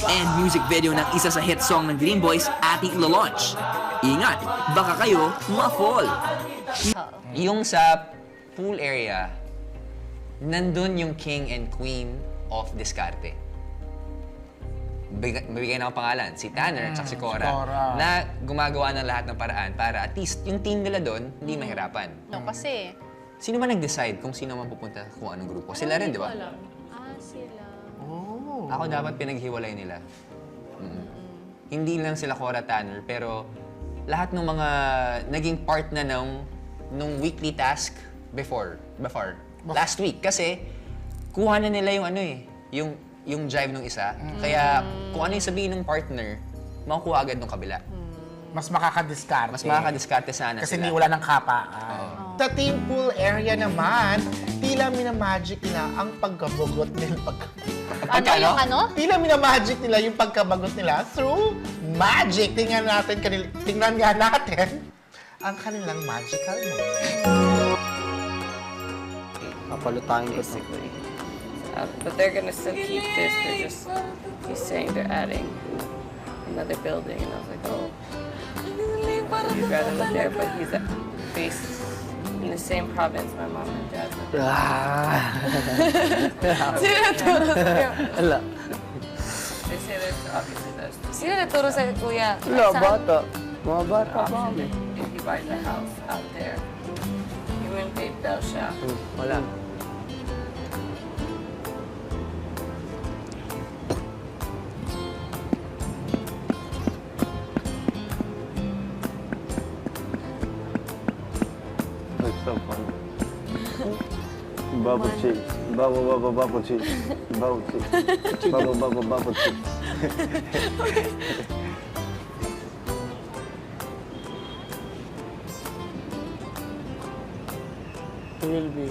and music video ng isa sa hit song ng Dream Boys, Ati ilo-launch. Ingat, baka kayo ma-fall. Yung sa pool area, nandun yung king and queen of diskarte. Mabigay na akong pangalan, si Tanner at si Cora, na gumagawa ng lahat ng paraan para at least yung team nila doon hindi mahirapan. No, kasi... Sino ba nag-decide kung sino man pupunta kung anong grupo? Sila rin, di ba? Sila. Ako dapat pinaghiwalay nila. Hindi lang sila Cora, Tanner, pero lahat ng mga naging part na nung weekly task before. Last week. Kasi kuha na nila yung ano eh, yung drive ng isa. Kaya kung ano yung sabihin ng partner, makukuha agad ng kabila. Mas makakadiskarte. Mas makakadiskarte sana kasi sila. hindi wala ng kapaan. Sa team pool area naman, tila minamagic nila ang pagkabagot nila. Yung ano? Tila minamagic nila yung pagkabagot nila through magic. Tingnan nga natin ang kanilang magical moment. Papalutahin ko to. Basically. But they're gonna still keep this. He's saying they're adding another building, and I was like, oh, he'd rather live there, but he's based in the same province my mom and dad live. Ala. They say there's obviously there's. Sino nagturo sa kuya? Wala, Saan? bata. Mga bata pa Option kami. if he buys a house out there, he wouldn't pay Bell Shop. Wala. It's so fun. Bubble cheese. Bubble cheese. Bubble cheese. Bubble cheese. Will be.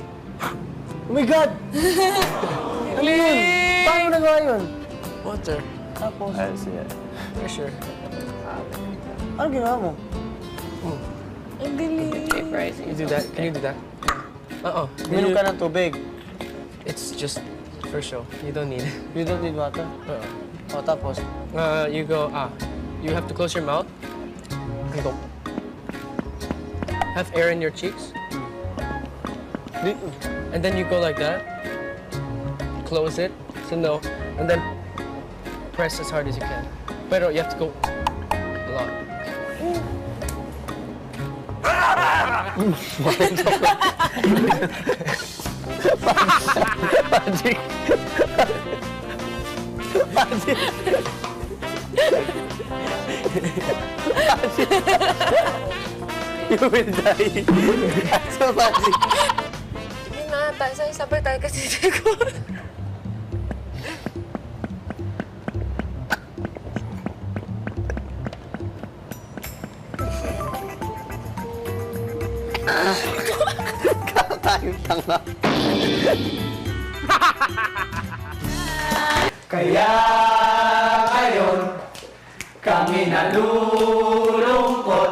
Oh my God! Ano yun? Paano nagawa yun? Water. Tapos? I see it. Pressure. Ano ginawa mo? Ang galing. Keep rising. You do that? Can you do that? Uh-oh. Minom ka ng tubig. It's just for show. You don't need it. You don't need water? O, tapos? You go, you have to close your mouth and go. Have air in your cheeks. And then you go like that. Close it, so no. And then press as hard as you can. Pero you have to go a lot. Magic! Magic! You will die. That's so magic. Sige na, sabay tayo kasi siguro. Tayong tanga. Kaya ngayon, kami nalulungkot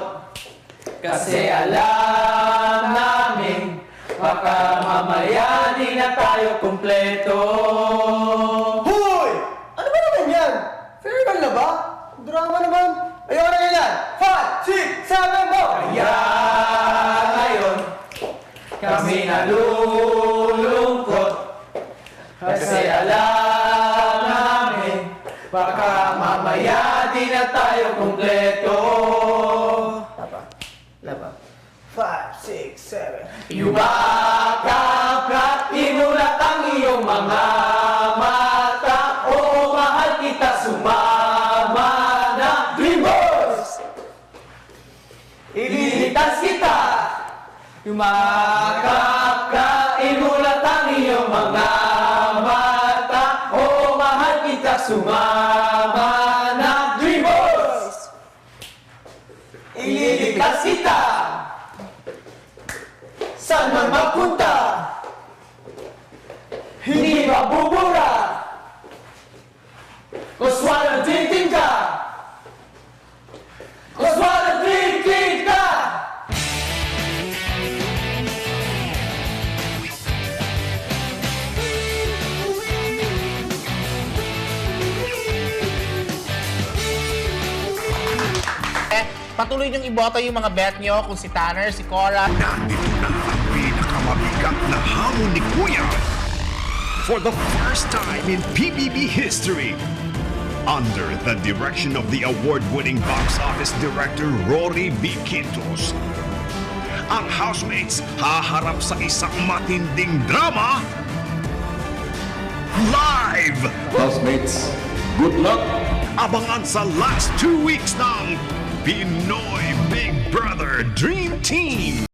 kasi alam namin baka mamaya di na tayo kumpleto. Hoy! Ano ba naman yan? Farewell na ba? Drama naman. Ayoko na yan. 5, 6, 7, go! Kaya ngayon, kami nalulungkot kasi alam namin baka mamaya di na tayo kumpleto. Laba. 5, 6, 7. Yumakap ka, imulat ang iyong mga mata. Oo, mahal kita, sumama na. Dream Boys! Ililigtas kita. Yumakap ka, imulat ang iyong mga mata. Oo, mahal kita, sumama na. Dream Boys! Ililigtas kita. Saan man magpunta, hindi mabubura. Cause walang drinking ka. Cause walang drinking ka. Patuloy niyong iboto yung mga bet niyo kung si Tanner, si Cora. Nandito na ang pinakamabigat na hamon ni Kuya. For the first time in PBB history, under the direction of the award-winning box office director Rory B. Quintos, ang housemates haharap sa isang matinding drama live! Housemates, good luck! Abangan sa last 2 weeks ng Pinoy Big Brother Dream Team!